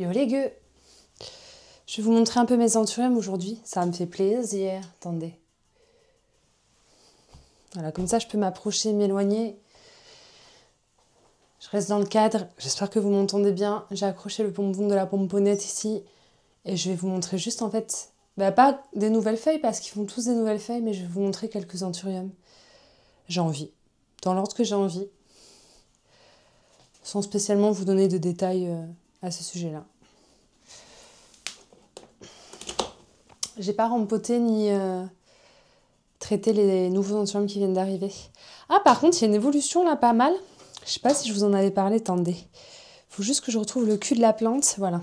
Yo les gueux! Je vais vous montrer un peu mes anthuriums aujourd'hui. Ça me fait plaisir. Attendez. Voilà, comme ça je peux m'approcher, m'éloigner. Je reste dans le cadre. J'espère que vous m'entendez bien. J'ai accroché le pompon de la pomponnette ici. Et je vais vous montrer juste en fait, pas des nouvelles feuilles parce qu'ils font tous des nouvelles feuilles, mais je vais vous montrer quelques anthuriums. J'ai envie. Dans l'ordre que j'ai envie. Sans spécialement vous donner de détails à ce sujet-là. J'ai pas rempoté ni traité les nouveaux anthuriums qui viennent d'arriver. Ah, par contre, il y a une évolution là, pas mal. Je sais pas si je vous en avais parlé, attendez. Faut juste que je retrouve le cul de la plante, voilà.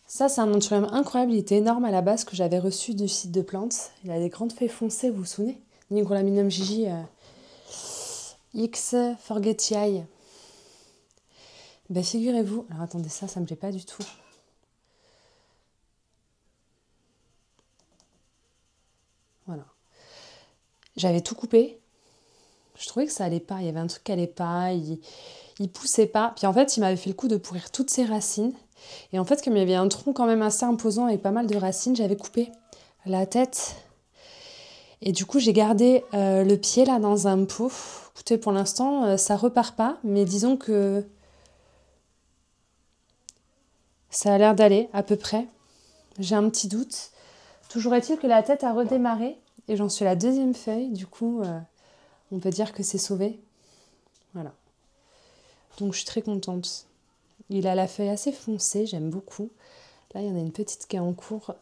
Ça, c'est un anthurium incroyable, il était énorme à la base que j'avais reçu du site de plantes. Il a des grandes feuilles foncées, vous vous souvenez? Nigrolaminum Gigi X Forgetii. Ben figurez-vous, alors attendez, ça me plaît pas du tout. Voilà. J'avais tout coupé. Je trouvais que ça allait pas. Il y avait un truc qui allait pas. Il poussait pas. Puis en fait, il m'avait fait le coup de pourrir toutes ses racines. Et en fait, comme il y avait un tronc quand même assez imposant avec pas mal de racines, j'avais coupé la tête. Et du coup, j'ai gardé le pied là dans un pot. Écoutez, pour l'instant, ça repart pas. Mais disons que ça a l'air d'aller à peu près. J'ai un petit doute. Toujours est-il que la tête a redémarré. Et j'en suis à la deuxième feuille. Du coup, on peut dire que c'est sauvé. Voilà. Donc je suis très contente. Il a la feuille assez foncée, j'aime beaucoup. Là, il y en a une petite qui est en cours.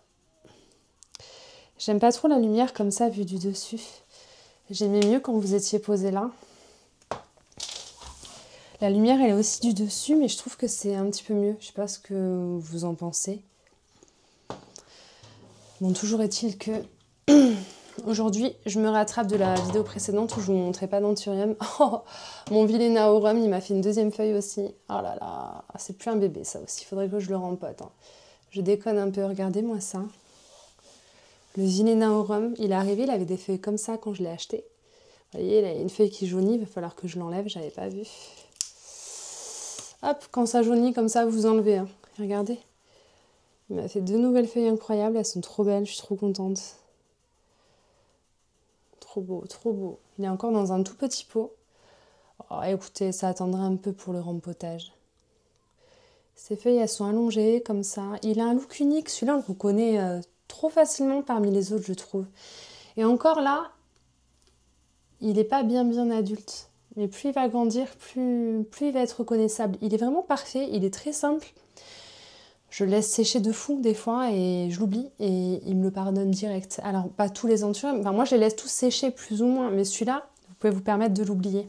J'aime pas trop la lumière comme ça, vue du dessus. J'aimais mieux quand vous étiez posé là. La lumière, elle est aussi du dessus, mais je trouve que c'est un petit peu mieux. Je sais pas ce que vous en pensez. Bon, toujours est-il que... Aujourd'hui, je me rattrape de la vidéo précédente où je vous montrais pas d'anthurium. Oh, mon Villénaorum, il m'a fait une deuxième feuille aussi. Oh là là, c'est plus un bébé ça aussi, il faudrait que je le rempote. Hein. Je déconne un peu, regardez-moi ça. Le Villénaorum, il est arrivé, il avait des feuilles comme ça quand je l'ai acheté. Vous voyez, il a une feuille qui jaunit, il va falloir que je l'enlève, j'avais pas vu. Hop, quand ça jaunit comme ça, vous enlevez. Hein. Regardez. Il m'a fait deux nouvelles feuilles incroyables, elles sont trop belles, je suis trop contente. Trop beau, trop beau. Il est encore dans un tout petit pot. Oh, écoutez, ça attendra un peu pour le rempotage. Ces feuilles, elles sont allongées comme ça. Il a un look unique. Celui-là, on le reconnaît trop facilement parmi les autres, je trouve. Et encore là, il n'est pas bien adulte. Mais plus il va grandir, plus il va être reconnaissable. Il est vraiment parfait. Il est très simple. Je le laisse sécher de fou des fois et je l'oublie et il me le pardonne direct. Alors, pas tous les anthuriums. Enfin, moi, je les laisse tous sécher plus ou moins. Mais celui-là, vous pouvez vous permettre de l'oublier.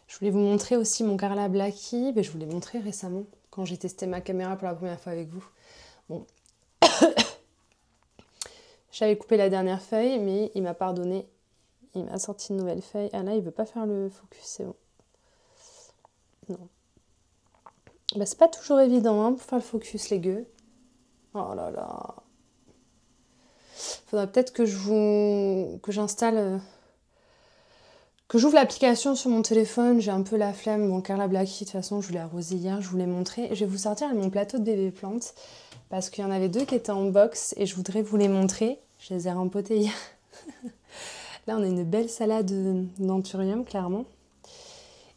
Je voulais vous montrer aussi mon Carla Blackie. Je vous l'ai montré récemment quand j'ai testé ma caméra pour la première fois avec vous. Bon. J'avais coupé la dernière feuille, mais il m'a pardonné. Il m'a sorti une nouvelle feuille. Ah là, il veut pas faire le focus, c'est bon. Non. C'est pas toujours évident hein, pour faire le focus, les gueux. Oh là là. Faudrait peut-être que j'installe... que j'ouvre l'application sur mon téléphone, j'ai un peu la flemme. Bon, Carla Blackie, de toute façon, je vous l'ai arrosée hier, je vous l'ai montré. Je vais vous sortir mon plateau de bébé plantes parce qu'il y en avait deux qui étaient en box et je voudrais vous les montrer. Je les ai rempotés hier. Là, on a une belle salade d'anthurium, clairement.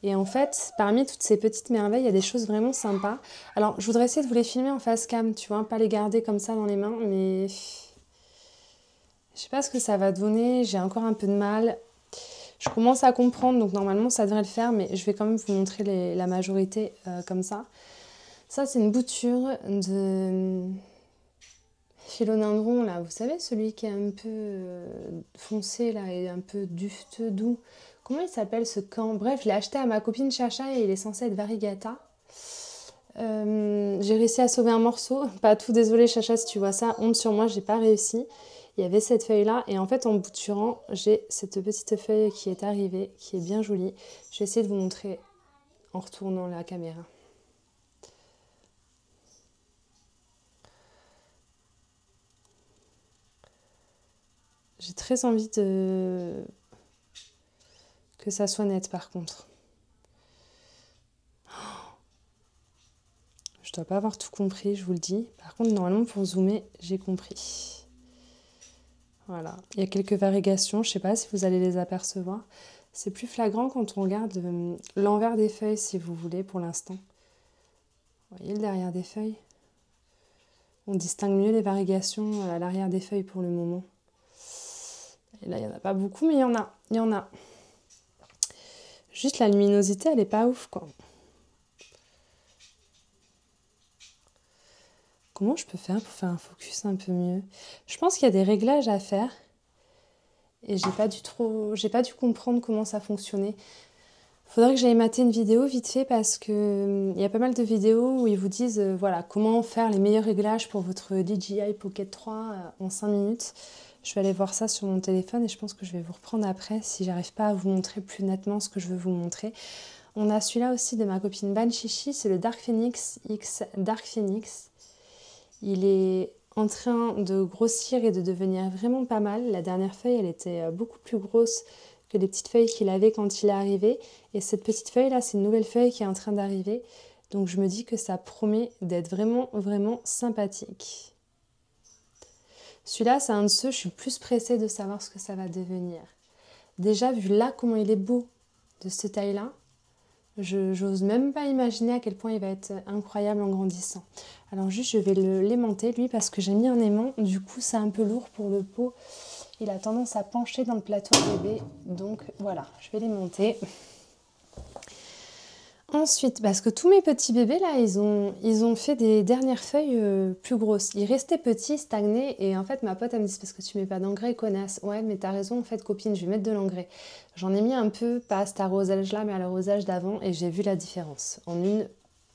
Et en fait, parmi toutes ces petites merveilles, il y a des choses vraiment sympas. Alors, je voudrais essayer de vous les filmer en face cam, tu vois, pas les garder comme ça dans les mains, mais... Je sais pas ce que ça va donner, j'ai encore un peu de mal. Je commence à comprendre, donc normalement ça devrait le faire, mais je vais quand même vous montrer la majorité comme ça. Ça, c'est une bouture de philodendron, là. Vous savez, celui qui est un peu foncé, là, et un peu dufteux, doux. Comment il s'appelle ce camp? Bref, je l'ai acheté à ma copine Chacha et il est censé être variegata. J'ai réussi à sauver un morceau. Pas tout, désolé Chacha si tu vois ça. Honte sur moi, j'ai pas réussi. Il y avait cette feuille là et en fait en bouturant j'ai cette petite feuille qui est arrivée, qui est bien jolie. Je vais essayer de vous montrer en retournant la caméra. J'ai très envie que ça soit net par contre. Je dois pas avoir tout compris, je vous le dis. Par contre, normalement, pour zoomer, j'ai compris. Voilà. Il y a quelques variations, je sais pas si vous allez les apercevoir. C'est plus flagrant quand on regarde l'envers des feuilles, si vous voulez, pour l'instant. Vous voyez le derrière des feuilles? On distingue mieux les variations à l'arrière des feuilles pour le moment. Et là, il n'y en a pas beaucoup, mais il y en a. Il y en a. Juste la luminosité, elle est pas ouf, quoi. Comment je peux faire pour faire un focus un peu mieux? Je pense qu'il y a des réglages à faire. Et j'ai pas dû comprendre comment ça fonctionnait. Faudrait que j'aille mater une vidéo vite fait parce que il y a pas mal de vidéos où ils vous disent voilà, comment faire les meilleurs réglages pour votre DJI Pocket 3 en 5 minutes. Je vais aller voir ça sur mon téléphone et je pense que je vais vous reprendre après si j'arrive pas à vous montrer plus nettement ce que je veux vous montrer. On a celui-là aussi de ma copine Banshishi, c'est le Dark Phoenix X Dark Phoenix. Il est en train de grossir et de devenir vraiment pas mal. La dernière feuille, elle était beaucoup plus grosse que les petites feuilles qu'il avait quand il est arrivé. Et cette petite feuille-là, c'est une nouvelle feuille qui est en train d'arriver. Donc je me dis que ça promet d'être vraiment, vraiment sympathique. Celui-là, c'est un de ceux, je suis plus pressée de savoir ce que ça va devenir. Déjà, vu là comment il est beau de cette taille-là, j'ose même pas imaginer à quel point il va être incroyable en grandissant. Alors juste, je vais l'aimanter, lui, parce que j'ai mis un aimant. Du coup, c'est un peu lourd pour le pot. Il a tendance à pencher dans le plateau bébé. Donc voilà, je vais l'aimanter. Ensuite, parce que tous mes petits bébés, là, ils ont fait des dernières feuilles plus grosses. Ils restaient petits, stagnés, et en fait, ma pote, elle me dit, parce que tu mets pas d'engrais, connasse. Ouais, mais t'as raison, en fait, copine, je vais mettre de l'engrais. J'en ai mis un peu, pas à cet arrosage-là, mais à l'arrosage d'avant, et j'ai vu la différence en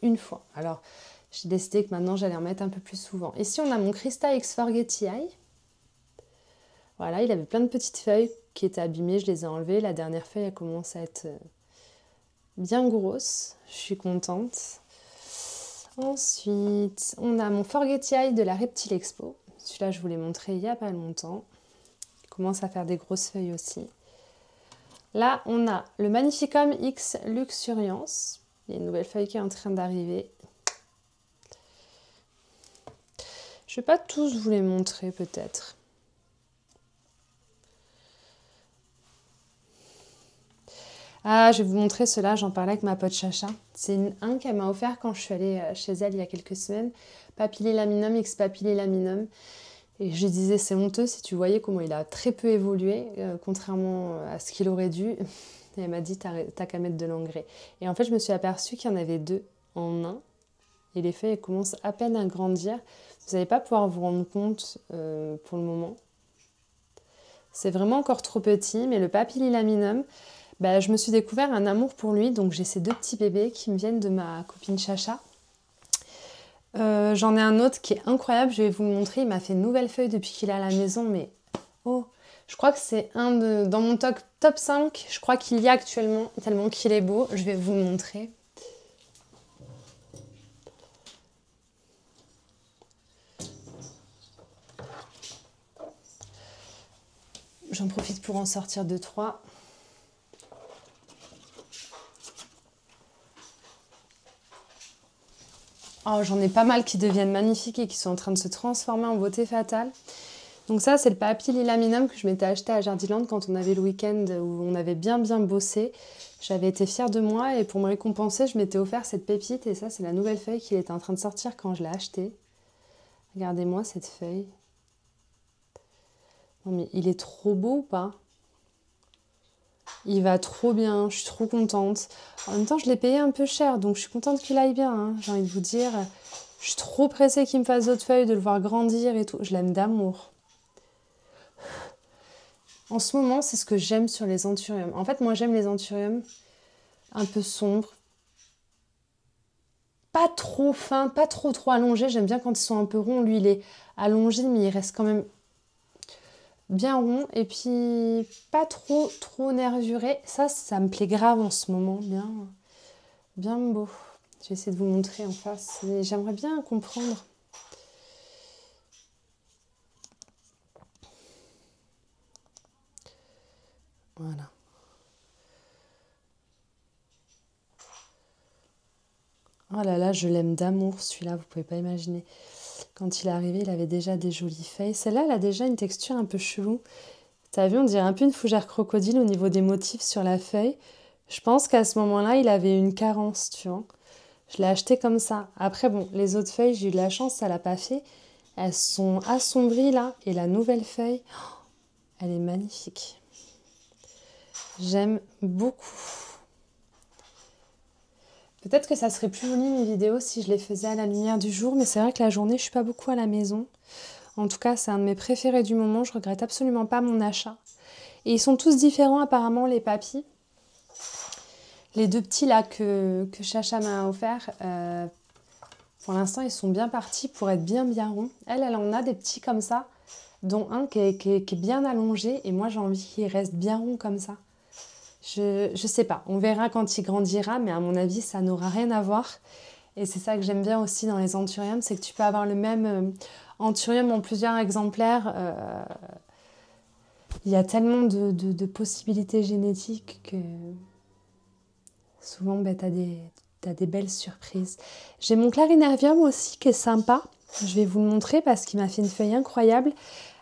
une fois. Alors, j'ai décidé que maintenant, j'allais en mettre un peu plus souvent. Ici, on a mon Krista X Forget Eye. Voilà, il avait plein de petites feuilles qui étaient abîmées, je les ai enlevées. La dernière feuille, elle commence à être bien grosse, je suis contente. Ensuite, on a mon Forget Eye de la Reptile Expo. Celui-là, je vous l'ai montré il n'y a pas longtemps. Il commence à faire des grosses feuilles aussi. Là, on a le Magnificum X Luxuriance. Il y a une nouvelle feuille qui est en train d'arriver. Je ne vais pas tous vous les montrer peut-être. Ah, je vais vous montrer cela, j'en parlais avec ma pote Chacha. C'est un qu'elle m'a offert quand je suis allée chez elle il y a quelques semaines. Papillilaminum X Papillilaminum. Et je lui disais, c'est honteux si tu voyais comment il a très peu évolué, contrairement à ce qu'il aurait dû. Et elle m'a dit, t'as qu'à mettre de l'engrais. Et en fait, je me suis aperçue qu'il y en avait deux en un. Et les feuilles, elles commencent à peine à grandir. Vous n'allez pas pouvoir vous rendre compte pour le moment. C'est vraiment encore trop petit, mais le papillilaminum, bah, je me suis découvert un amour pour lui. Donc j'ai ces deux petits bébés qui me viennent de ma copine Chacha. J'en ai un autre qui est incroyable, je vais vous le montrer. Il m'a fait une nouvelle feuille depuis qu'il est à la maison, mais oh, je crois que c'est dans mon top 5, je crois qu'il y a actuellement, tellement qu'il est beau. Je vais vous le montrer. J'en profite pour en sortir 2-3. Oh, j'en ai pas mal qui deviennent magnifiques et qui sont en train de se transformer en beauté fatale. Donc ça, c'est le papillilaminum que je m'étais acheté à Jardiland quand on avait le week-end où on avait bien bossé. J'avais été fière de moi et pour me récompenser, je m'étais offert cette pépite. Et ça, c'est la nouvelle feuille qui était en train de sortir quand je l'ai achetée. Regardez-moi cette feuille. Non mais il est trop beau ou pas? Il va trop bien, je suis trop contente. En même temps, je l'ai payé un peu cher, donc je suis contente qu'il aille bien, hein. J'ai envie de vous dire, je suis trop pressée qu'il me fasse d'autres feuilles, de le voir grandir et tout. Je l'aime d'amour. En ce moment, c'est ce que j'aime sur les anthuriums. En fait, moi, j'aime les anthuriums un peu sombres. Pas trop fins, pas trop allongés. J'aime bien quand ils sont un peu ronds. Lui, il est allongé, mais il reste quand même bien rond. Et puis, pas trop nervuré. Ça me plaît grave en ce moment. Bien beau. Je vais essayer de vous montrer en face. Mais j'aimerais bien comprendre. Voilà. Oh là là, je l'aime d'amour celui-là, vous pouvez pas imaginer. Quand il est arrivé, il avait déjà des jolies feuilles. Celle-là, elle a déjà une texture un peu chelou. T'as vu, on dirait un peu une fougère crocodile au niveau des motifs sur la feuille. Je pense qu'à ce moment-là, il avait une carence, tu vois. Je l'ai acheté comme ça. Après, bon, les autres feuilles, j'ai eu de la chance, ça l'a pas fait. Elles sont assombries là. Et la nouvelle feuille, elle est magnifique. J'aime beaucoup. Peut-être que ça serait plus joli mes vidéos si je les faisais à la lumière du jour, mais c'est vrai que la journée, je suis pas beaucoup à la maison. En tout cas, c'est un de mes préférés du moment. Je regrette absolument pas mon achat. Et ils sont tous différents apparemment, les papis. Les deux petits là que Chacha m'a offert, pour l'instant, ils sont bien partis pour être bien ronds. Elle en a des petits comme ça, dont un qui est bien allongé. Et moi, j'ai envie qu'il reste bien rond comme ça. Je sais pas, on verra quand il grandira, mais à mon avis, ça n'aura rien à voir. Et c'est ça que j'aime bien aussi dans les anthuriums, c'est que tu peux avoir le même anthurium en plusieurs exemplaires. Il y a tellement de possibilités génétiques que souvent, t'as des belles surprises. J'ai mon clarinervium aussi qui est sympa. Je vais vous le montrer parce qu'il m'a fait une feuille incroyable.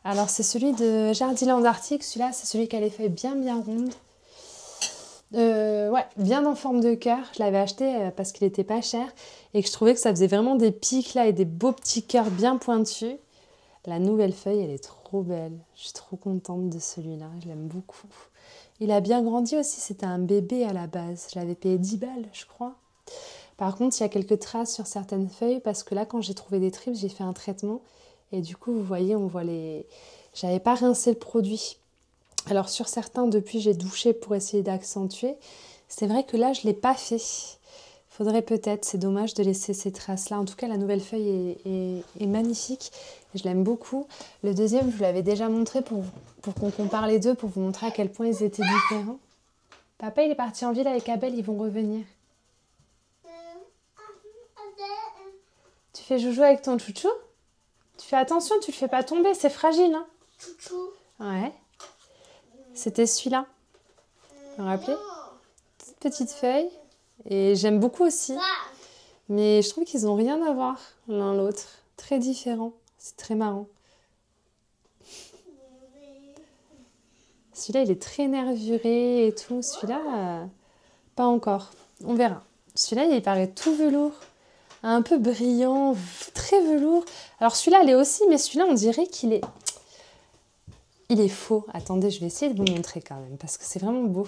Alors, c'est celui de Jardiland Arctique. Celui-là, c'est celui qui a les feuilles bien rondes. Ouais, bien en forme de cœur. Je l'avais acheté parce qu'il était pas cher et que je trouvais que ça faisait vraiment des pics là et des beaux petits cœurs bien pointus. La nouvelle feuille, elle est trop belle. Je suis trop contente de celui-là. Je l'aime beaucoup. Il a bien grandi aussi. C'était un bébé à la base. Je l'avais payé 10 balles, je crois. Par contre, il y a quelques traces sur certaines feuilles parce que là, quand j'ai trouvé des tripes, j'ai fait un traitement. Et du coup, vous voyez, on voit les... J'avais pas rincé le produit. Alors sur certains, depuis, j'ai douché pour essayer d'accentuer. C'est vrai que là, je ne l'ai pas fait. Faudrait peut-être, c'est dommage de laisser ces traces-là. En tout cas, la nouvelle feuille est magnifique. Je l'aime beaucoup. Le deuxième, je vous l'avais déjà montré pour qu'on compare les deux, pour vous montrer à quel point ils étaient différents. Papa, il est parti en ville avec Abel, ils vont revenir. Tu fais joujou avec ton chouchou? Tu fais attention, tu le fais pas tomber, c'est fragile. Hein? Chouchou. Ouais. C'était celui-là. Vous vous rappelez? Toute petite feuille. Et j'aime beaucoup aussi. Mais je trouve qu'ils n'ont rien à voir l'un l'autre. Très différents. C'est très marrant. Celui-là, il est très nervuré et tout. Celui-là, pas encore. On verra. Celui-là, il paraît tout velours. Un peu brillant, très velours. Alors celui-là, il est aussi, mais celui-là, on dirait qu'il est... Il est faux. Attendez, je vais essayer de vous montrer quand même, parce que c'est vraiment beau.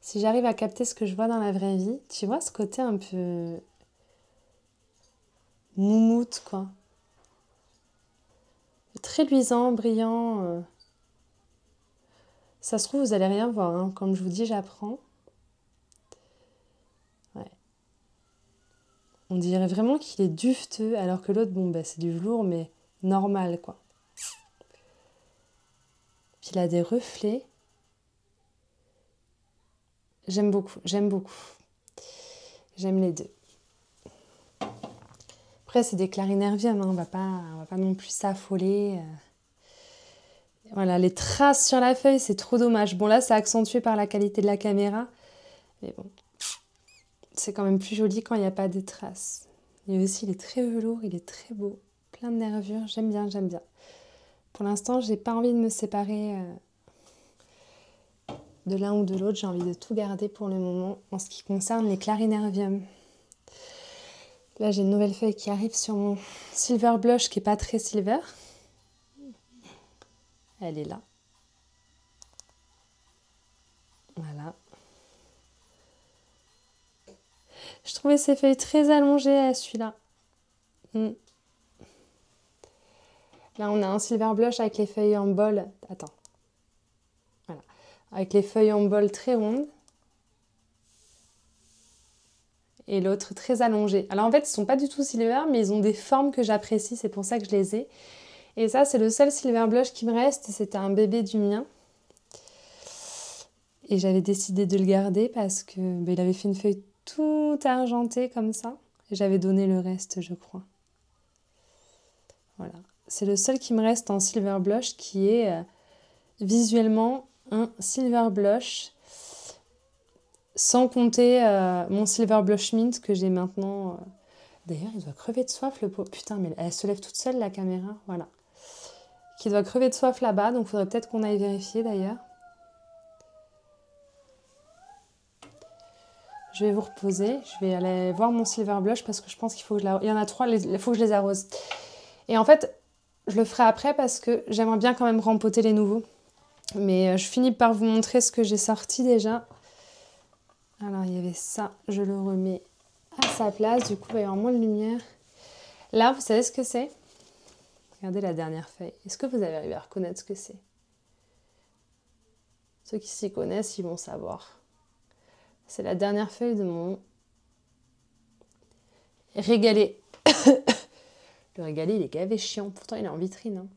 Si j'arrive à capter ce que je vois dans la vraie vie, tu vois ce côté un peu moumoute, quoi. Très luisant, brillant. Ça se trouve, vous allez rien voir. Hein. Comme je vous dis, j'apprends. Ouais. On dirait vraiment qu'il est duveteux, alors que l'autre, bon, bah, c'est du velours, mais normal, quoi. Puis il a des reflets. J'aime beaucoup, j'aime beaucoup. J'aime les deux. Après, c'est des clarinervium, hein. On va pas non plus s'affoler. Voilà, les traces sur la feuille, c'est trop dommage. Bon, là, c'est accentué par la qualité de la caméra. Mais bon, c'est quand même plus joli quand il n'y a pas de traces. Et aussi, il est très velours, il est très beau. Plein de nervures, j'aime bien, j'aime bien. Pour l'instant, j'ai pas envie de me séparer de l'un ou de l'autre. J'ai envie de tout garder pour le moment en ce qui concerne les clarinervium. Là, j'ai une nouvelle feuille qui arrive sur mon silver blush qui n'est pas très silver. Elle est là. Voilà. Je trouvais ces feuilles très allongées à celui-là. Là, on a un silver blush avec les feuilles en bol. Attends. Voilà. Avec les feuilles en bol très rondes. Et l'autre très allongé. Alors en fait, ils ne sont pas du tout silver, mais ils ont des formes que j'apprécie. C'est pour ça que je les ai. Et ça, c'est le seul silver blush qui me reste. C'était un bébé du mien. Et j'avais décidé de le garder parce que il avait fait une feuille tout argentée comme ça. Et j'avais donné le reste, je crois. Voilà. C'est le seul qui me reste en silver blush qui est visuellement un silver blush Sans compter mon Silver Blush Mint que j'ai maintenant. D'ailleurs, il doit crever de soif, le pauvre. Putain, mais elle se lève toute seule, la caméra. Voilà. Qui doit crever de soif là-bas, donc il faudrait peut-être qu'on aille vérifier d'ailleurs. Je vais vous reposer. Je vais aller voir mon Silver Blush parce que je pense qu'il faut que je la... Il y en a 3, il faut que je les arrose. Et en fait, je le ferai après parce que j'aimerais bien quand même rempoter les nouveaux. Mais je finis par vous montrer ce que j'ai sorti déjà. Alors, il y avait ça. Je le remets à sa place. Du coup, il va y avoir moins de lumière. Là, vous savez ce que c'est? Regardez la dernière feuille. Est-ce que vous avez arrivé à reconnaître ce que c'est? Ceux qui s'y connaissent, ils vont savoir. C'est la dernière feuille de mon régalé. Le régalé, il est gavé chiant. Pourtant, il est en vitrine. Hein.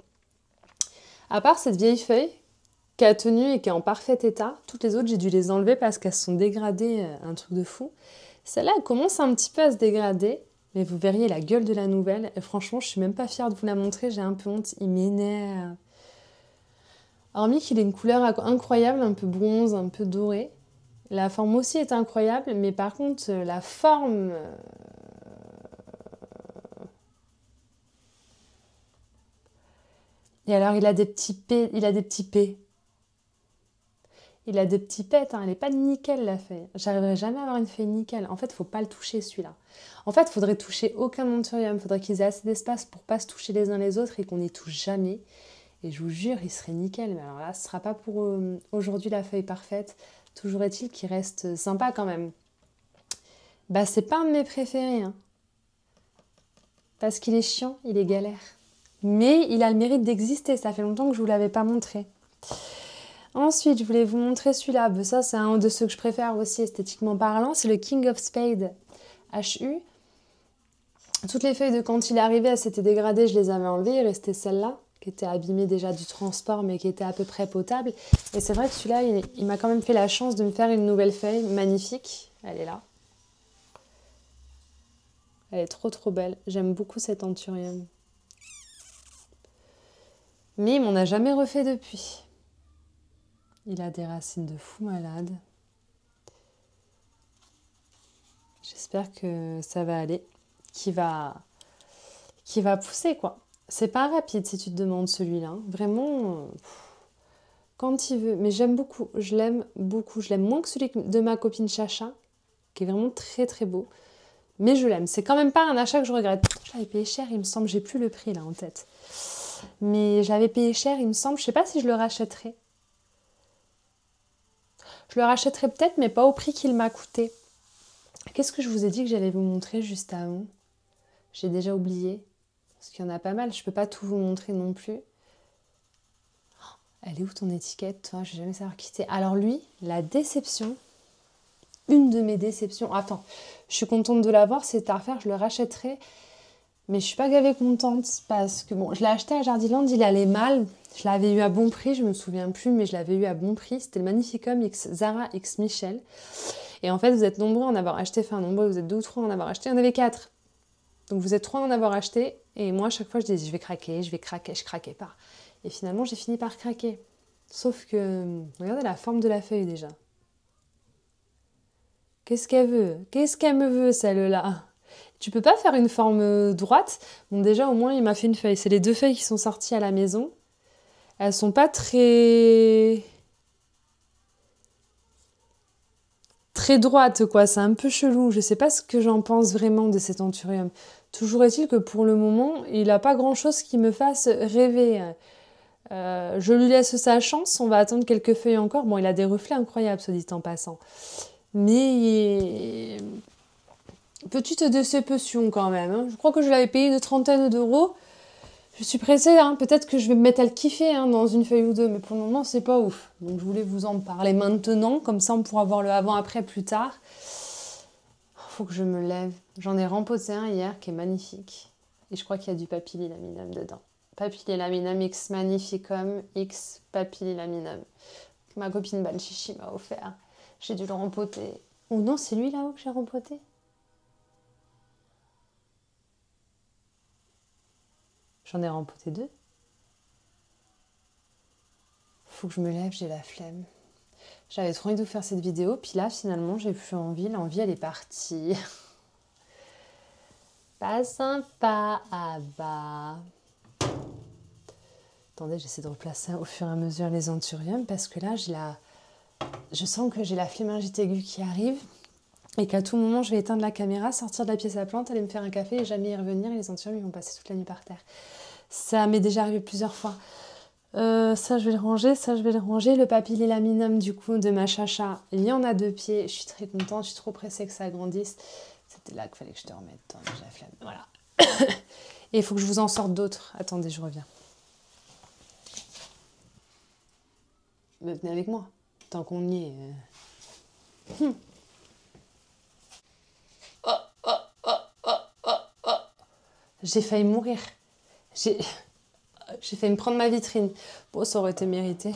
À part cette vieille feuille qui a tenu et qui est en parfait état, toutes les autres, j'ai dû les enlever parce qu'elles se sont dégradées, un truc de fou. Celle-là, elle commence un petit peu à se dégrader. Mais vous verriez la gueule de la nouvelle. Et franchement, je suis même pas fière de vous la montrer. J'ai un peu honte. Il m'énerve. Hormis qu'il ait une couleur incroyable, un peu bronze, un peu doré. La forme aussi est incroyable. Mais par contre, la forme... Et alors, il a des petits P. Il a des petits P. Il a des petits pets, hein. Elle n'est pas nickel la feuille. J'arriverai jamais à avoir une feuille nickel. En fait, il ne faut pas le toucher celui-là. En fait, il faudrait toucher aucun Monthurium. Il faudrait qu'ils aient assez d'espace pour ne pas se toucher les uns les autres et qu'on n'y touche jamais. Et je vous jure, il serait nickel. Mais alors là, ce ne sera pas pour aujourd'hui la feuille parfaite. Toujours est-il qu'il reste sympa quand même. Bah, c'est pas un de mes préférés. Hein. Parce qu'il est chiant, il est galère. Mais il a le mérite d'exister. Ça fait longtemps que je ne vous l'avais pas montré. Ensuite, je voulais vous montrer celui-là. Ça, c'est un de ceux que je préfère aussi esthétiquement parlant. C'est le King of Spades HU. Toutes les feuilles de quand il est arrivé, elles s'étaient dégradées. Je les avais enlevées. Il restait celle-là, qui était abîmée déjà du transport, mais qui était à peu près potable. Et c'est vrai que celui-là, il m'a quand même fait la chance de me faire une nouvelle feuille magnifique. Elle est là. Elle est trop trop belle. J'aime beaucoup cet anthurium. Mais il m'en a jamais refait depuis. Il a des racines de fou malade. J'espère que ça va aller, qu'il va pousser quoi. C'est pas rapide si tu te demandes celui-là. Vraiment, quand il veut. Mais j'aime beaucoup, je l'aime beaucoup. Je l'aime moins que celui de ma copine Chacha, qui est vraiment très très beau. Mais je l'aime. C'est quand même pas un achat que je regrette. Je l'avais payé cher, il me semble. J'ai plus le prix là en tête. Mais je l'avais payé cher, il me semble. Je sais pas si je le rachèterai. Je le rachèterai peut-être, mais pas au prix qu'il m'a coûté. Qu'est-ce que je vous ai dit que j'allais vous montrer juste avant? J'ai déjà oublié. Parce qu'il y en a pas mal. Je peux pas tout vous montrer non plus. Elle est où ton étiquette, toi? Je vais jamais savoir qui c'est. Alors lui, la déception. Une de mes déceptions. Attends, je suis contente de l'avoir. C'est à refaire. Je le rachèterai. Mais je suis pas gavée contente parce que bon, je l'ai acheté à Jardiland, il allait mal. Je l'avais eu à bon prix, je me souviens plus, mais je l'avais eu à bon prix. C'était le Magnificum X Zara X Michel. Et en fait, vous êtes nombreux à en avoir acheté, enfin nombreux, vous êtes 2 ou 3 à en avoir acheté, il y en avait 4. Donc vous êtes 3 à en avoir acheté, et moi à chaque fois je disais je vais craquer, je craquais pas. Et finalement j'ai fini par craquer. Sauf que, regardez la forme de la feuille déjà. Qu'est-ce qu'elle veut? Qu'est-ce qu'elle me veut celle-là? Tu peux pas faire une forme droite? Bon déjà au moins il m'a fait une feuille. C'est les 2 feuilles qui sont sorties à la maison. Elles sont pas très droites quoi. C'est un peu chelou. Je sais pas ce que j'en pense vraiment de cet anthurium. Toujours est-il que pour le moment il a pas grand-chose qui me fasse rêver. Je lui laisse sa chance. On va attendre quelques feuilles encore. Bon il a des reflets incroyables, soit dit en passant. Mais petite déception quand même. Hein. Je crois que je l'avais payé une trentaine d'euros. Je suis pressée, hein. Peut-être que je vais me mettre à le kiffer hein, dans une feuille ou deux, mais pour le moment, c'est pas ouf. Donc je voulais vous en parler maintenant, comme ça on pourra voir le avant-après plus tard. Faut que je me lève. J'en ai rempoté un hier qui est magnifique. Et je crois qu'il y a du papillilaminum dedans. Papillilaminum X Magnificum X Papillilaminum. Que ma copine Banchichi m'a offert. J'ai dû le rempoter. Oh non, c'est lui là-haut que j'ai rempoté. J'en ai rempoté 2. Faut que je me lève, j'ai la flemme. J'avais trop envie de vous faire cette vidéo, puis là, finalement, j'ai plus envie. L'envie, elle est partie. Pas sympa, ah bah. Attendez, j'essaie de replacer au fur et à mesure les anthuriums, parce que là, je sens que j'ai la flémingite aiguë qui arrive, et qu'à tout moment, je vais éteindre la caméra, sortir de la pièce à plantes, aller me faire un café, et jamais y revenir, et les anthuriums, ils vont passer toute la nuit par terre. Ça m'est déjà arrivé plusieurs fois. Ça, je vais le ranger, ça, je vais le ranger. Le papillilaminum, du coup, de ma chacha, il y en a 2 pieds. Je suis très contente, je suis trop pressée que ça grandisse. C'était là qu'il fallait que je te remette. J'ai la flemme. Voilà. Et il faut que je vous en sorte d'autres. Attendez, je reviens. Venez avec moi, tant qu'on y est. J'ai failli mourir. J'ai failli me prendre ma vitrine. Bon, ça aurait été mérité.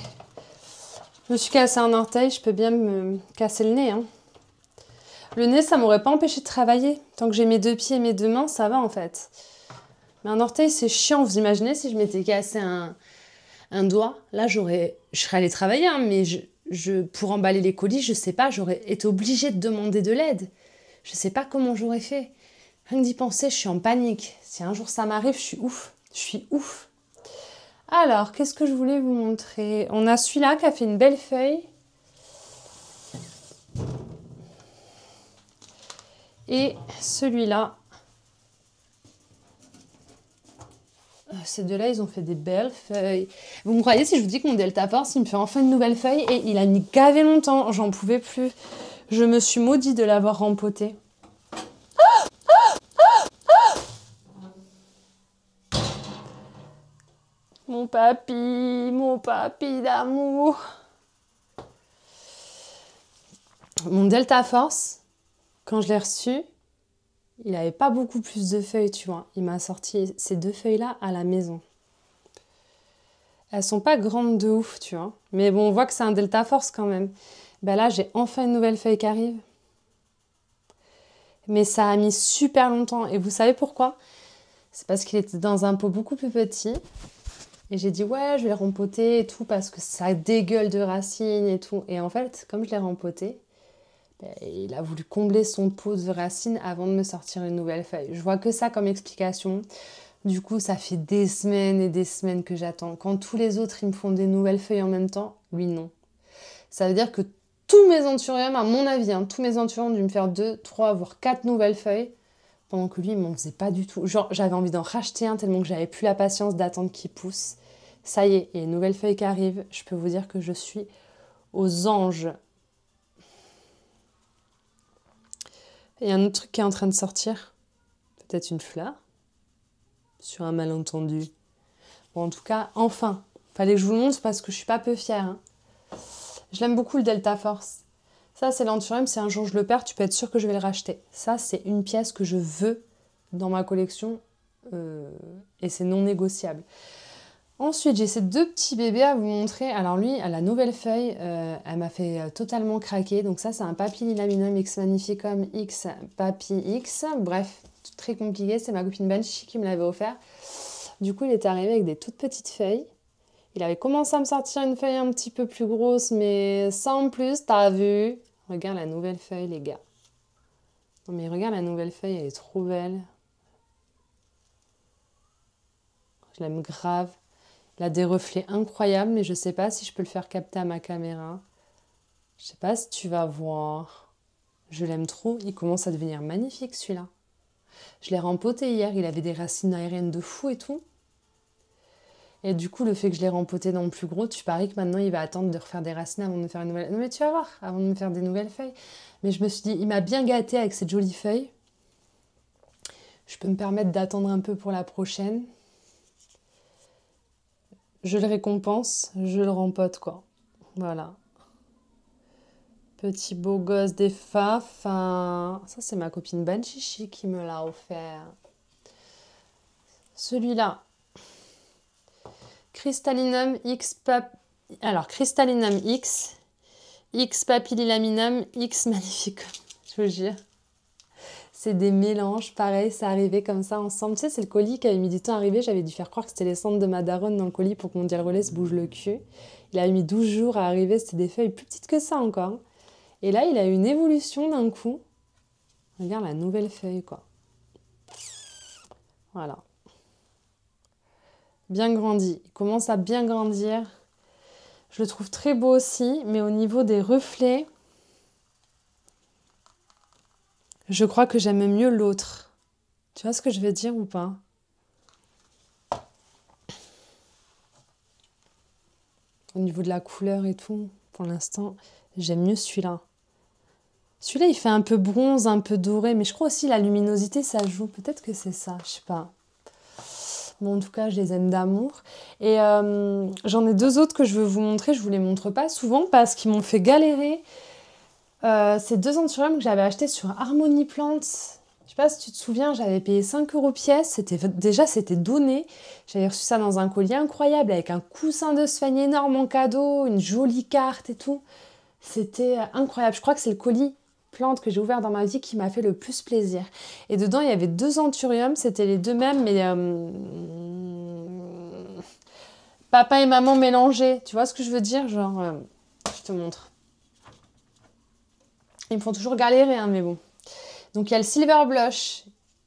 Je me suis cassé un orteil, je peux bien me casser le nez. Hein. Le nez, ça m'aurait pas empêché de travailler. Tant que j'ai mes 2 pieds et mes 2 mains, ça va en fait. Mais un orteil, c'est chiant. Vous imaginez si je m'étais cassé un doigt, là, je serais allée travailler, hein, mais pour emballer les colis, je sais pas, j'aurais été obligée de demander de l'aide. Je sais pas comment j'aurais fait. Rien que d'y penser, je suis en panique. Si un jour ça m'arrive, je suis ouf. Je suis ouf. Alors, qu'est-ce que je voulais vous montrer? On a celui-là qui a fait une belle feuille. Et celui-là. Ces deux-là, ils ont fait des belles feuilles. Vous me croyez si je vous dis que mon Delta Force, il me fait enfin une nouvelle feuille et il a mis gavé longtemps. J'en pouvais plus. Je me suis maudit de l'avoir rempoté. Mon papy d'amour. Mon Delta Force, quand je l'ai reçu, il n'avait pas beaucoup plus de feuilles, tu vois. Il m'a sorti ces 2 feuilles-là à la maison. Elles sont pas grandes de ouf, tu vois. Mais bon, on voit que c'est un Delta Force quand même. Ben là, j'ai enfin une nouvelle feuille qui arrive. Mais ça a mis super longtemps. Et vous savez pourquoi? C'est parce qu'il était dans un pot beaucoup plus petit. Et j'ai dit, ouais, je vais le rempoter et tout, parce que ça dégueule de racines et tout. Et en fait, comme je l'ai rempoté, ben, il a voulu combler son pot de racines avant de me sortir une nouvelle feuille. Je vois que ça comme explication. Du coup, ça fait des semaines et des semaines que j'attends. Quand tous les autres, ils me font des nouvelles feuilles en même temps, lui, non. Ça veut dire que tous mes anthuriums, à mon avis, hein, tous mes anthuriums ont dû me faire 2, 3, voire 4 nouvelles feuilles, pendant que lui, il m'en faisait pas du tout. Genre, j'avais envie d'en racheter un tellement que j'avais plus la patience d'attendre qu'il pousse. Ça y est, il y a une nouvelle feuille qui arrive. Je peux vous dire que je suis aux anges. Il y a un autre truc qui est en train de sortir. Peut-être une fleur. Sur un malentendu. Bon, en tout cas, enfin. Fallait que je vous le montre parce que je suis pas peu fière. Hein. Je l'aime beaucoup, le Delta Force. Ça, c'est l'anthurium. Si un jour je le perds, tu peux être sûr que je vais le racheter. Ça, c'est une pièce que je veux dans ma collection. Et c'est non négociable. Ensuite, j'ai ces 2 petits bébés à vous montrer. Alors lui, à la nouvelle feuille, elle m'a fait totalement craquer. Donc ça, c'est un Papillilaminum X Magnificum X Papy X. Bref, très compliqué. C'est ma copine Banshee qui me l'avait offert. Du coup, il est arrivé avec des toutes petites feuilles. Il avait commencé à me sortir une feuille un petit peu plus grosse, mais sans plus, t'as vu? Regarde la nouvelle feuille, les gars. Non mais regarde la nouvelle feuille, elle est trop belle. Je l'aime grave. Il a des reflets incroyables, mais je ne sais pas si je peux le faire capter à ma caméra. Je ne sais pas si tu vas voir. Je l'aime trop. Il commence à devenir magnifique, celui-là. Je l'ai rempoté hier. Il avait des racines aériennes de fou et tout. Et du coup, le fait que je l'ai rempoté dans le plus gros, tu paries que maintenant, il va attendre de refaire des racines avant de me faire une nouvelle... Non, mais tu vas voir, avant de me faire des nouvelles feuilles. Mais je me suis dit, il m'a bien gâté avec cette jolie feuille. Je peux me permettre d'attendre un peu pour la prochaine. Je le récompense, je le rempote, quoi. Voilà. Petit beau gosse des faf. Ça, c'est ma copine Banchichi qui me l'a offert. Celui-là. Crystallinum X Alors, Crystallinum X. X Papillilaminum X Magnificum. Je vous jure. C'est des mélanges, pareil, ça arrivait comme ça ensemble. Tu sais, c'est le colis qui avait mis du temps à arriver. J'avais dû faire croire que c'était les cendres de ma daronne dans le colis pour que mon dial relais se bouge le cul. Il a mis 12 jours à arriver, c'était des feuilles plus petites que ça encore. Et là, il a eu une évolution d'un coup. Regarde la nouvelle feuille, quoi. Voilà. Bien grandi. Il commence à bien grandir. Je le trouve très beau aussi, mais au niveau des reflets, je crois que j'aime mieux l'autre. Tu vois ce que je veux dire ou pas? Au niveau de la couleur et tout, pour l'instant, j'aime mieux celui-là. Celui-là, il fait un peu bronze, un peu doré, mais je crois aussi la luminosité, ça joue. Peut-être que c'est ça, je sais pas. Bon, en tout cas, je les aime d'amour. Et j'en ai deux autres que je veux vous montrer. Je vous les montre pas souvent parce qu'ils m'ont fait galérer. Ces deux anthuriums que j'avais achetés sur Harmonie Plants. Je sais pas si tu te souviens, j'avais payé 5 € pièce. C'était donné. J'avais reçu ça dans un colis incroyable avec un coussin de Sven énorme en cadeau, une jolie carte et tout. C'était incroyable. Je crois que c'est le colis plante que j'ai ouvert dans ma vie qui m'a fait le plus plaisir. Et dedans, il y avait deux anthuriums. C'était les deux mêmes, mais papa et maman mélangés. Tu vois ce que je veux dire? Genre, je te montre. Ils me font toujours galérer, hein, mais bon. Donc, il y a le Silver Blush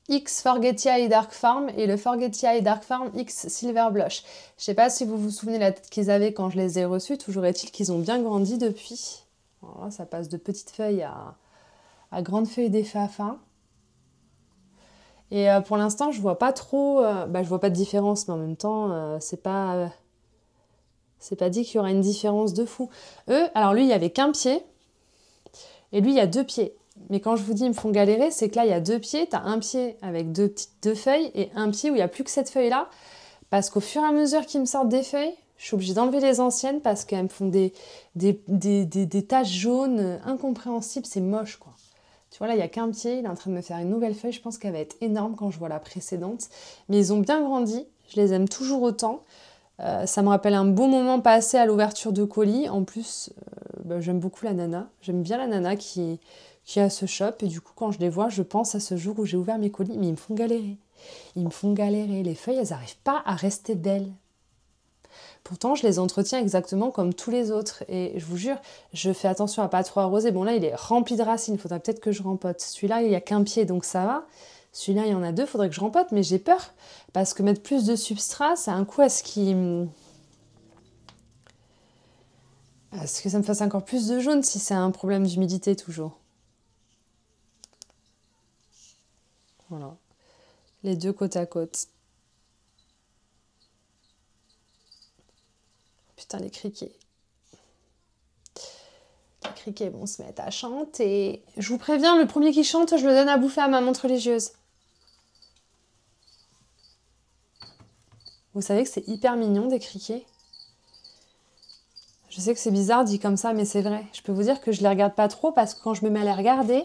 X Forgetia et Dark Farm et le Forgetia et Dark Farm X Silver Blush. Je sais pas si vous vous souvenez la tête qu'ils avaient quand je les ai reçus. Toujours est-il qu'ils ont bien grandi depuis. Alors là, ça passe de petites feuilles à grandes feuilles d'effet à fin. Et pour l'instant, je vois pas trop... je vois pas de différence, mais en même temps, c'est pas dit qu'il y aura une différence de fou. Eux, alors lui, il y avait qu'un pied. Et lui, il y a deux pieds. Mais quand je vous dis ils me font galérer, c'est que là, il y a deux pieds. Tu as un pied avec deux feuilles et un pied où il n'y a plus que cette feuille-là. Parce qu'au fur et à mesure qu'ils me sortent des feuilles, je suis obligée d'enlever les anciennes parce qu'elles me font des taches jaunes incompréhensibles. C'est moche, quoi. Tu vois, là, il n'y a qu'un pied. Il est en train de me faire une nouvelle feuille. Je pense qu'elle va être énorme quand je vois la précédente. Mais ils ont bien grandi. Je les aime toujours autant. Ça me rappelle un beau moment passé à l'ouverture de colis. En plus, j'aime beaucoup la nana. J'aime bien la nana qui a ce shop. Et du coup, quand je les vois, je pense à ce jour où j'ai ouvert mes colis. Mais ils me font galérer. Ils me font galérer. Les feuilles, elles n'arrivent pas à rester belles. Pourtant, je les entretiens exactement comme tous les autres. Et je vous jure, je fais attention à pas trop arroser. Bon, là, il est rempli de racines. Il faudra peut-être que je rempote. Celui-là, il n'y a qu'un pied, donc ça va. Celui-là, il y en a deux. Il faudrait que je rempote. Mais j'ai peur. Parce que mettre plus de substrat, c'est un coup à ce que ça me fasse encore plus de jaune si c'est un problème d'humidité toujours. Voilà. Les deux côte à côte. Putain, les criquets. Les criquets vont se mettre à chanter. Je vous préviens, le premier qui chante, je le donne à bouffer à ma montre religieuse. Vous savez que c'est hyper mignon des criquets? Je sais que c'est bizarre dit comme ça, mais c'est vrai. Je peux vous dire que je les regarde pas trop parce que quand je me mets à les regarder,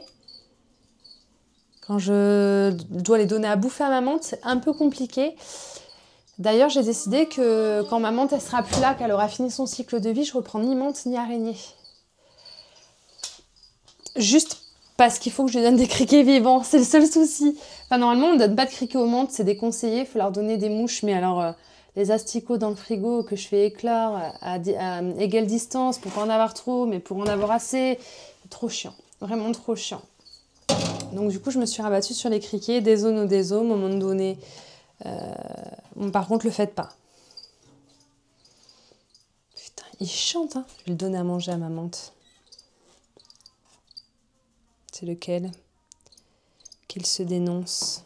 quand je dois les donner à bouffer à ma menthe, c'est un peu compliqué. D'ailleurs, j'ai décidé que quand ma menthe elle sera plus là, qu'elle aura fini son cycle de vie, je reprends ni menthe ni araignée. Juste parce qu'il faut que je lui donne des criquets vivants, c'est le seul souci. Enfin, normalement, on ne donne pas de criquets aux menthes, c'est déconseillé, il faut leur donner des mouches, mais alors les asticots dans le frigo que je fais éclore à égale distance pour pas en avoir trop, mais pour en avoir assez, c'est trop chiant, vraiment trop chiant. Donc du coup, je me suis rabattue sur les criquets, des zones ou des os, au moment donné. Bon, par contre, le faites pas. Putain, il chante, hein. Je vais le donner à manger à ma menthe. C'est lequel? Qu'il se dénonce.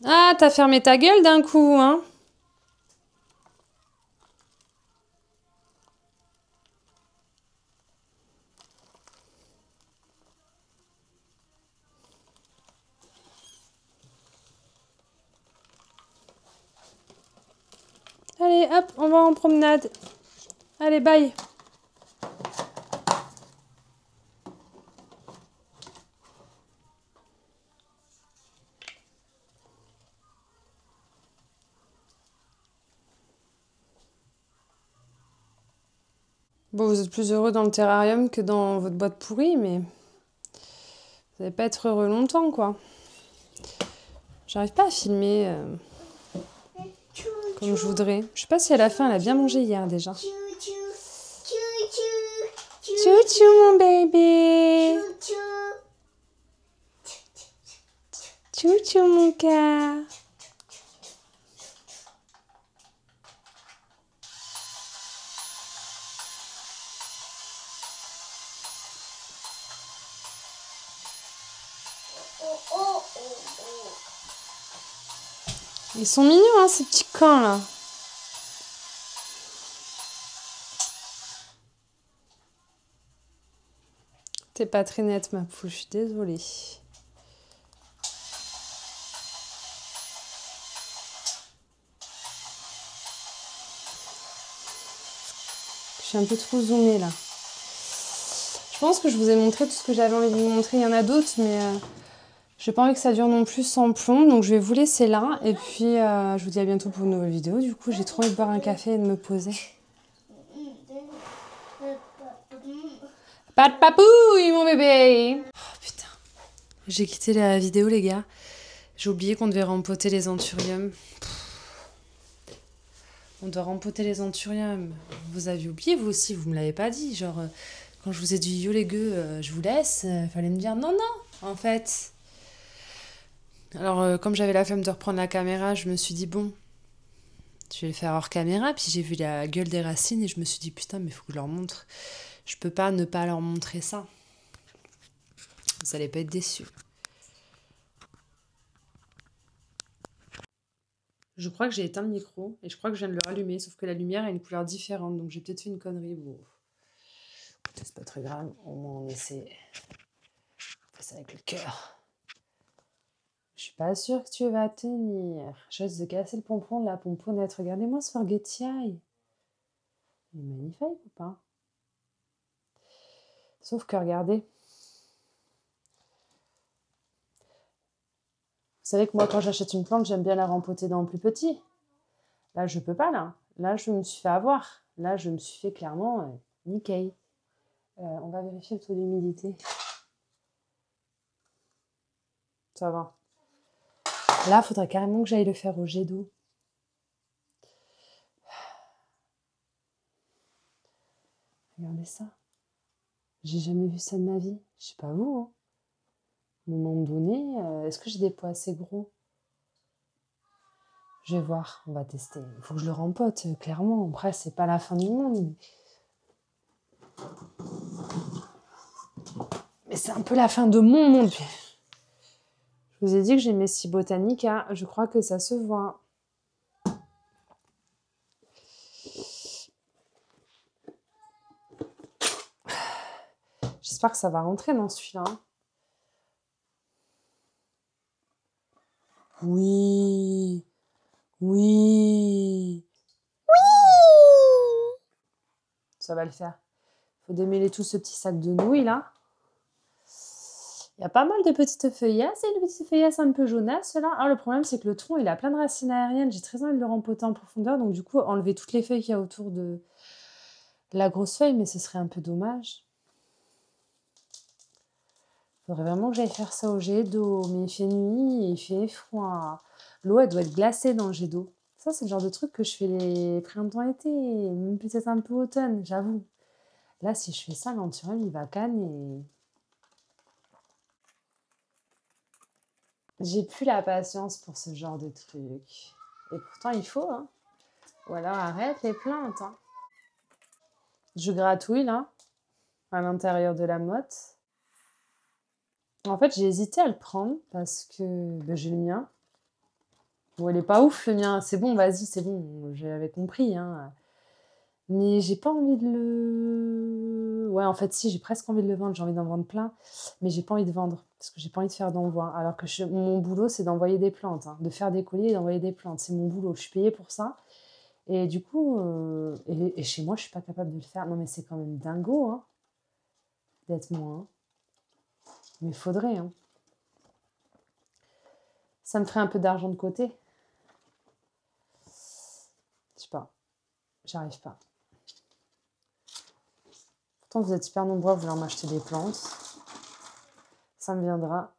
Ah, t'as fermé ta gueule d'un coup, hein? Allez, hop, on va en promenade. Allez, bye. Bon, vous êtes plus heureux dans le terrarium que dans votre boîte pourrie, mais vous n'allez pas être heureux longtemps, quoi. J'arrive pas à filmer comme je voudrais. Je sais pas si à la fin, elle a bien mangé hier, déjà. Chouchou, mon bébé. Chouchou, mon cœur. Ils sont mignons, hein, ces petits camps, là. T'es pas très nette, ma poule, je suis désolée. Je suis un peu trop zoomée, là. Je pense que je vous ai montré tout ce que j'avais envie de vous montrer. Il y en a d'autres, mais j'ai pas envie que ça dure non plus sans plomb. Donc je vais vous laisser là. Et puis je vous dis à bientôt pour une nouvelle vidéo. Du coup, j'ai trop envie de boire un café et de me poser. Pas de papouille, mon bébé! Oh putain. J'ai quitté la vidéo, les gars. J'ai oublié qu'on devait rempoter les anthuriums. On doit rempoter les anthuriums. Vous aviez oublié, vous aussi, vous me l'avez pas dit. Genre, quand je vous ai dit yo les gueux, je vous laisse, fallait me dire non, non, en fait. Alors, comme j'avais la flemme de reprendre la caméra, je me suis dit bon, je vais le faire hors caméra. Puis j'ai vu la gueule des racines et je me suis dit putain, mais il faut que je leur montre. Je peux pas ne pas leur montrer ça. Vous allez pas être déçus. Je crois que j'ai éteint le micro et je crois que je viens de le rallumer, sauf que la lumière a une couleur différente, donc j'ai peut-être fait une connerie. Bon, c'est pas très grave, au moins on essaie. On fait ça avec le cœur. Je suis pas sûre que tu vas tenir. Je risque de casser le pompon de la pomponette. Regardez-moi ce Forget Eye. Il est magnifique ou pas? Sauf que regardez. Vous savez que moi, quand j'achète une plante, j'aime bien la rempoter dans le plus petit. Là, je peux pas, là. Là, je me suis fait avoir. Là, je me suis fait clairement niquer. On va vérifier le taux d'humidité. Ça va. Là, il faudrait carrément que j'aille le faire au jet d'eau. Regardez ça. J'ai jamais vu ça de ma vie. Je sais pas vous, hein. À un moment donné, est-ce que j'ai des pois assez gros? Je vais voir, on va tester. Il faut que je le rempote, clairement. Après, c'est pas la fin du monde. Mais c'est un peu la fin de mon monde. Je vous ai dit que j'aimais si Botanica. Je crois que ça se voit. J'espère que ça va rentrer dans celui-là. Oui. Oui. Oui. Ça va le faire. Il faut démêler tout ce petit sac de nouilles, là. Il y a pas mal de petites feuillasses et de petites feuillasses un peu jaunasses, là. Ah, le problème, c'est que le tronc, il a plein de racines aériennes. J'ai très envie de le rempoter en profondeur. Donc, du coup, enlever toutes les feuilles qu'il y a autour de la grosse feuille, mais ce serait un peu dommage. Il faudrait vraiment que j'aille faire ça au jet d'eau. Mais il fait nuit et il fait froid. L'eau, elle doit être glacée dans le jet d'eau. Ça, c'est le genre de truc que je fais les printemps-été, même peut-être un peu automne, j'avoue. Là, si je fais ça, l'anthurium, il va canner. J'ai plus la patience pour ce genre de truc. Et pourtant, il faut, hein. Ou alors, arrête les plantes, hein. Je gratouille, là, à l'intérieur de la motte. En fait, j'ai hésité à le prendre parce que j'ai le mien. Bon, il est pas ouf, le mien. C'est bon, vas-y, c'est bon. J'avais compris, hein. Mais j'ai pas envie de le... Ouais, en fait, si, j'ai presque envie de le vendre. J'ai envie d'en vendre plein. Mais j'ai pas envie de vendre. Parce que j'ai pas envie de faire d'envoi. Alors que mon boulot, c'est d'envoyer des plantes. Hein, de faire des colliers et d'envoyer des plantes. C'est mon boulot. Je suis payée pour ça. Et du coup... Et chez moi, je suis pas capable de le faire. Non, mais c'est quand même dingo, hein. D'être moi, hein. Mais il faudrait, hein. Ça me ferait un peu d'argent de côté. Je sais pas. J'arrive pas. Pourtant, vous êtes hyper nombreux à vouloir m'acheter des plantes. Ça me viendra.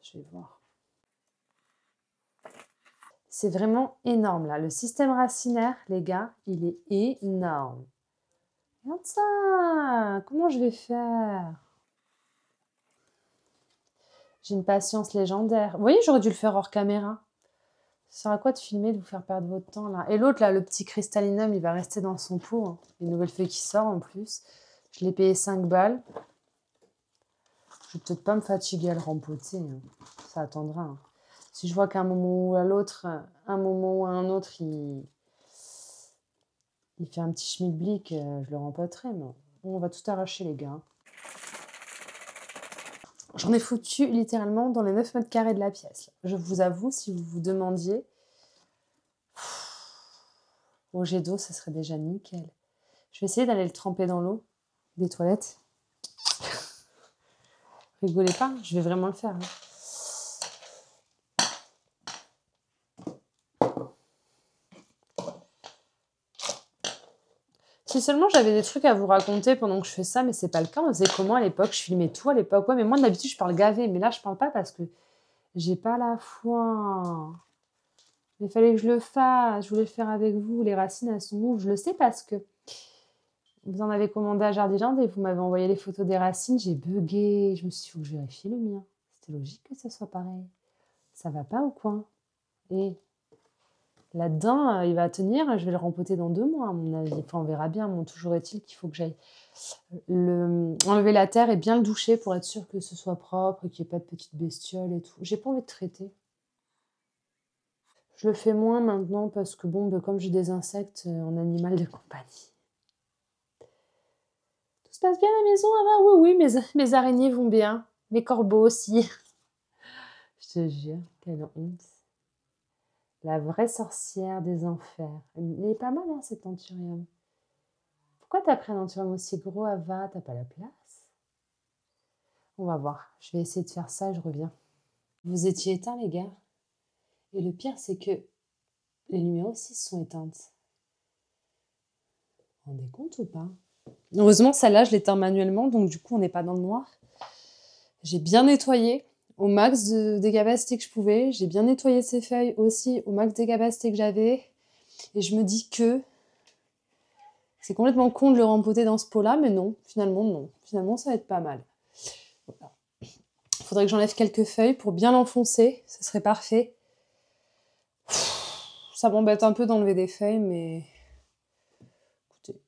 Je vais voir. C'est vraiment énorme, là. Le système racinaire, les gars, il est énorme. Regarde ça! Comment je vais faire? J'ai une patience légendaire. Vous voyez, j'aurais dû le faire hors caméra. Ça sert à quoi de filmer, de vous faire perdre votre temps, là? Et l'autre, là, le petit cristallinum, il va rester dans son pot. Hein. Une nouvelle feuille qui sort, en plus. Je l'ai payé 5 balles. Je vais peut-être pas me fatiguer à le rempoter. Hein. Ça attendra. Hein. Si je vois qu'à un moment ou à l'autre, un moment ou à un autre, il fait un petit schmilblick, je le rempoterai. Mais on va tout arracher, les gars. J'en ai foutu littéralement dans les 9 mètres carrés de la pièce. Je vous avoue, si vous vous demandiez, au jet d'eau, ça serait déjà nickel. Je vais essayer d'aller le tremper dans l'eau des toilettes. Rigolez pas, je vais vraiment le faire. Hein. Si seulement j'avais des trucs à vous raconter pendant que je fais ça, mais c'est pas le cas. On faisait comment à l'époque? Je filmais tout à l'époque. Ouais, mais moi d'habitude je parle gavé, mais là je parle pas parce que j'ai pas la foi. Il fallait que je le fasse. Je voulais le faire avec vous. Les racines elles sont où? Je le sais parce que vous en avez commandé à Jardiland et vous m'avez envoyé les photos des racines. J'ai bugué. Je me suis dit, il faut que je vérifie le mien. C'était logique que ça soit pareil. Ça va pas ou quoi? Et là-dedans, il va tenir. Je vais le rempoter dans 2 mois, à mon avis. Enfin, on verra bien. Bon, toujours est-il qu'il faut que j'aille enlever la terre et bien le doucher pour être sûr que ce soit propre, qu'il n'y ait pas de petites bestioles et tout. J'ai pas envie de traiter. Je le fais moins maintenant parce que, bon, comme j'ai des insectes en animal de compagnie. Tout se passe bien à la maison, Ava? Oui, mes araignées vont bien. Mes corbeaux aussi. Je te jure, quelle honte. La vraie sorcière des enfers. Il est pas mal, hein, cet anthurium. Pourquoi t'as pris un anthurium aussi gros, Ava? T'as pas la place? On va voir. Je vais essayer de faire ça et je reviens. Vous étiez éteints, les gars. Et le pire, c'est que les lumières aussi se sont éteintes. Vous vous rendez compte ou pas? Heureusement, celle-là, je l'éteins manuellement, donc du coup, on n'est pas dans le noir. J'ai bien nettoyé au max des capacités que je pouvais. J'ai bien nettoyé ces feuilles aussi au max des capacités que j'avais. Et je me dis que c'est complètement con de le rempoter dans ce pot-là, mais non. Finalement, ça va être pas mal. Voilà. Il faudrait que j'enlève quelques feuilles pour bien l'enfoncer. Ce serait parfait. Ça m'embête un peu d'enlever des feuilles, mais... Écoutez.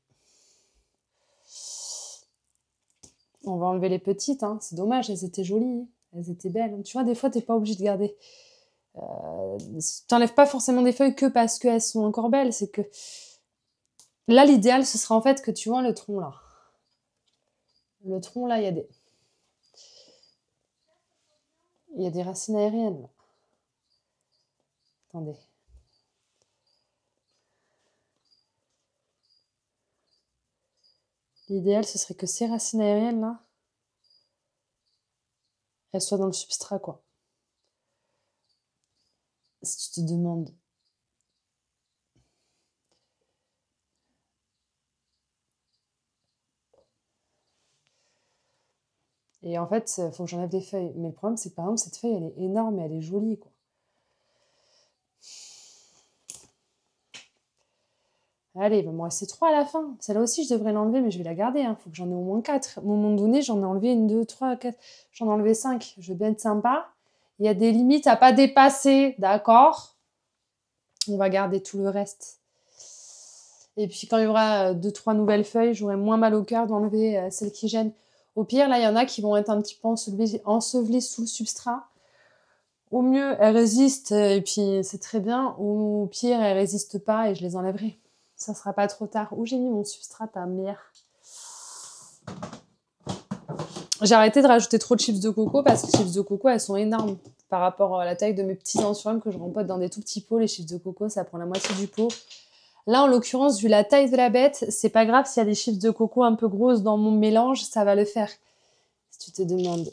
On va enlever les petites, hein. C'est dommage, elles étaient jolies. Elles étaient belles. Tu vois, des fois, t'es pas obligé de garder... T'enlèves pas forcément des feuilles que parce qu'elles sont encore belles. C'est que... Là, l'idéal, ce serait en fait que tu vois le tronc, là. Le tronc, là, il y a des... Il y a des racines aériennes, là. Attendez. L'idéal, ce serait que ces racines aériennes, là, elles soient dans le substrat, quoi. Si tu te demandes... Et en fait, il faut que j'enlève des feuilles. Mais le problème, c'est que par exemple, cette feuille, elle est énorme et elle est jolie, quoi. Allez, il va me rester 3 à la fin. Celle-là aussi, je devrais l'enlever, mais je vais la garder. Il faut que j'en ai au moins 4. À un moment donné, j'en ai enlevé 1, 2, 3, 4. J'en ai enlevé 5. Je veux bien être sympa. Il y a des limites à pas dépasser, d'accord? On va garder tout le reste. Et puis, quand il y aura 2, 3 nouvelles feuilles, j'aurai moins mal au cœur d'enlever celles qui gênent. Au pire, là, il y en a qui vont être un petit peu ensevelies sous le substrat. Au mieux, elles résistent, et puis c'est très bien. Au pire, elles résistent pas et je les enlèverai. Ça sera pas trop tard. Où j'ai mis mon substrat à merde? J'ai arrêté de rajouter trop de chips de coco parce que les chips de coco, elles sont énormes par rapport à la taille de mes petits anthuriums que je rempote dans des tout petits pots. Les chips de coco, ça prend la moitié du pot. Là, en l'occurrence, vu la taille de la bête, c'est pas grave s'il y a des chips de coco un peu grosses dans mon mélange, ça va le faire. Si tu te demandes.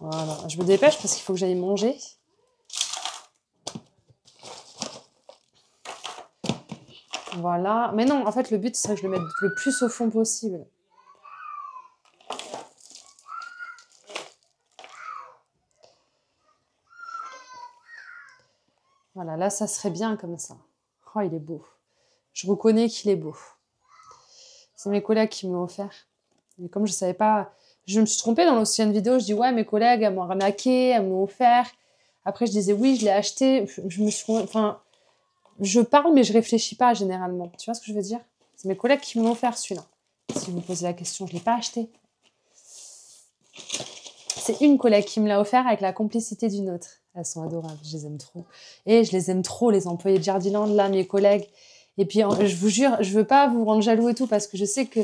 Voilà, je me dépêche parce qu'il faut que j'aille manger. Voilà. Mais non, en fait, le but, c'est que je le mette le plus au fond possible. Voilà, là, ça serait bien comme ça. Oh, il est beau. Je reconnais qu'il est beau. C'est mes collègues qui me l'ont offert. Mais comme je savais pas... Je me suis trompée dans l'ancienne vidéo. Je dis, ouais, mes collègues, elles m'ont arnaqué, elles me l'ont offert. Après, je disais, oui, je l'ai acheté. Je me suis... Enfin, je parle, mais je réfléchis pas généralement. Tu vois ce que je veux dire? C'est mes collègues qui me l'ont offert, celui-là. Si vous me posez la question, je l'ai pas acheté. C'est une collègue qui me l'a offert avec la complicité d'une autre. Elles sont adorables, je les aime trop. Et je les aime trop, les employés de Jardiland, là, mes collègues. Et puis, je vous jure, je veux pas vous rendre jaloux et tout, parce que je sais que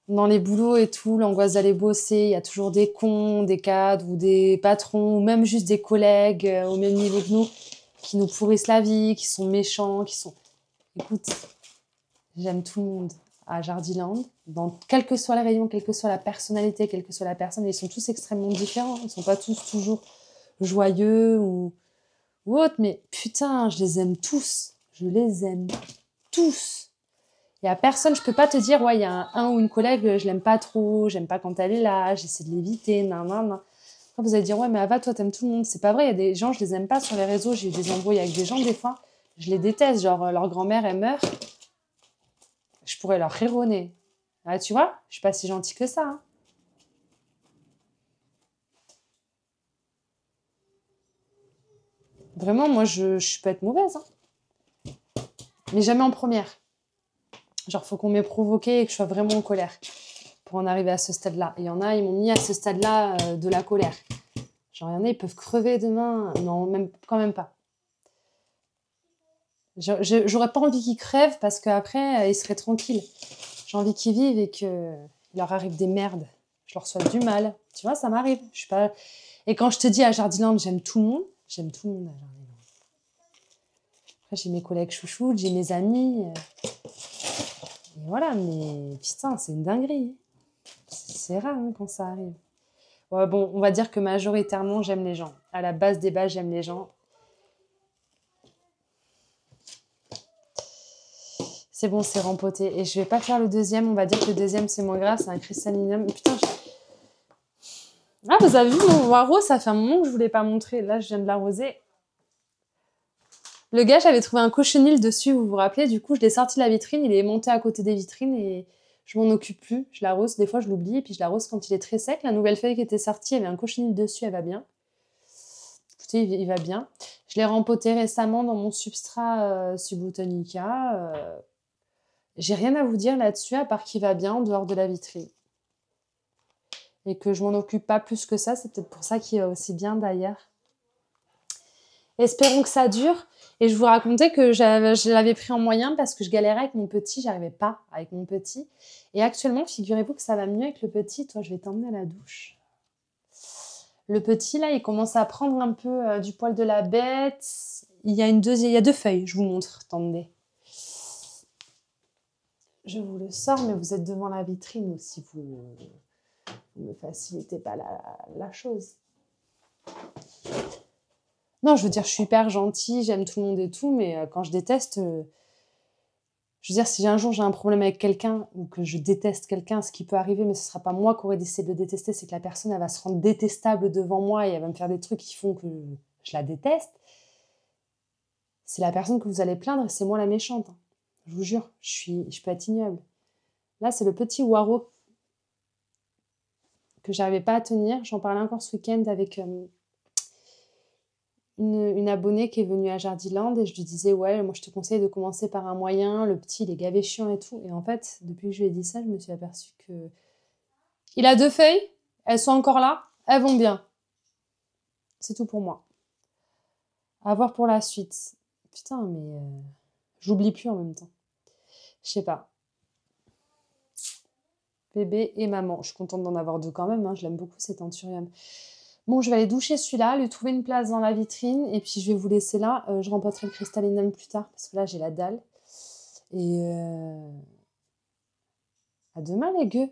dans les boulots et tout, l'angoisse d'aller bosser, il y a toujours des cons, des cadres ou des patrons, ou même juste des collègues au même niveau que nous, qui nous pourrissent la vie, qui sont méchants, qui sont... Écoute, j'aime tout le monde à Jardiland, dans quel que soit le rayon, quelle que soit la personnalité, quelle que soit la personne, ils sont tous extrêmement différents, ils sont pas tous toujours joyeux ou autre, mais putain, je les aime tous, je les aime tous. Il y a personne, je peux pas te dire, ouais, il y a un ou une collègue, je l'aime pas trop, j'aime pas quand elle est là, j'essaie de l'éviter, nan. Après, vous allez dire, ouais, mais Ava, toi, t'aimes tout le monde. C'est pas vrai, il y a des gens, je les aime pas sur les réseaux, j'ai eu des embrouilles avec des gens, des fois, je les déteste, genre, leur grand-mère, elle meurt, je pourrais leur rironner. Ah, tu vois, je suis pas si gentille que ça, hein. Vraiment, moi, je peux être mauvaise, hein. Mais jamais en première. Genre, faut qu'on m'ait provoqué et que je sois vraiment en colère pour en arriver à ce stade-là. Et il y en a, ils m'ont mis à ce stade-là de la colère. Genre, il y en a, ils peuvent crever demain. Non, même, quand même pas. J'aurais pas envie qu'ils crèvent parce qu'après, ils seraient tranquilles. J'ai envie qu'ils vivent et qu'il leur arrive des merdes. Je leur souhaite du mal. Tu vois, ça m'arrive. Je suis pas... Et quand je te dis à Jardiland, j'aime tout le monde à Jardiland. Après, j'ai mes collègues chouchoutes, j'ai mes amis. Et voilà, mais putain, c'est une dinguerie. C'est rare hein, quand ça arrive. Ouais, bon, on va dire que majoritairement, j'aime les gens. À la base des bases, j'aime les gens. C'est bon, c'est rempoté. Et je vais pas faire le deuxième. On va dire que le deuxième, c'est moins grave. C'est un cristallinum. Putain, ah, vous avez vu mon waro? Ça fait un moment que je voulais pas montrer. Là, je viens de l'arroser. Le gars, j'avais trouvé un cochonil dessus, vous vous rappelez? Du coup, je l'ai sorti de la vitrine. Il est monté à côté des vitrines et je m'en occupe plus. Je l'arrose. Des fois, je l'oublie et puis je l'arrose quand il est très sec. La nouvelle feuille qui était sortie, il y avait un cochonil dessus. Elle va bien. Écoutez, il va bien. Je l'ai rempoté récemment dans mon substrat Subbotanica. J'ai rien à vous dire là-dessus, à part qu'il va bien en dehors de la vitrine. Et que je m'en occupe pas plus que ça. C'est peut-être pour ça qu'il va aussi bien d'ailleurs. Espérons que ça dure. Et je vous racontais que je l'avais pris en moyen parce que je galérais avec mon petit. J'arrivais pas avec mon petit. Et actuellement, figurez-vous que ça va mieux avec le petit. Toi, je vais t'emmener à la douche. Le petit, là, il commence à prendre un peu du poil de la bête. Il y a deux feuilles, je vous montre. Attendez. Je vous le sors, mais vous êtes devant la vitrine aussi. Vous ne me facilitez pas la chose. Non, je veux dire, je suis hyper gentille, j'aime tout le monde et tout, mais quand je déteste... je veux dire, si un jour j'ai un problème avec quelqu'un ou que je déteste quelqu'un, ce qui peut arriver, mais ce ne sera pas moi qui aurais décidé de le détester, c'est que la personne, elle va se rendre détestable devant moi et elle va me faire des trucs qui font que je la déteste. C'est la personne que vous allez plaindre et c'est moi la méchante. Hein. Je vous jure, je peux être ignoble. Là, c'est le petit waro que j'arrivais pas à tenir. J'en parlais encore ce week-end avec une abonnée qui est venue à Jardiland et je lui disais, ouais, moi je te conseille de commencer par un moyen, le petit, il est gavé chiant et tout. Et en fait, depuis que je lui ai dit ça, je me suis aperçue que... Il a 2 feuilles, elles sont encore là, elles vont bien. C'est tout pour moi. À voir pour la suite. Putain, mais j'oublie plus en même temps. Je sais pas. Bébé et maman. Je suis contente d'en avoir 2 quand même, hein. Je l'aime beaucoup cet anthurium. Bon, je vais aller doucher celui-là, lui trouver une place dans la vitrine, et puis je vais vous laisser là. Je rempoterai le cristallinum plus tard, parce que là, j'ai la dalle. Et à demain, les gueux.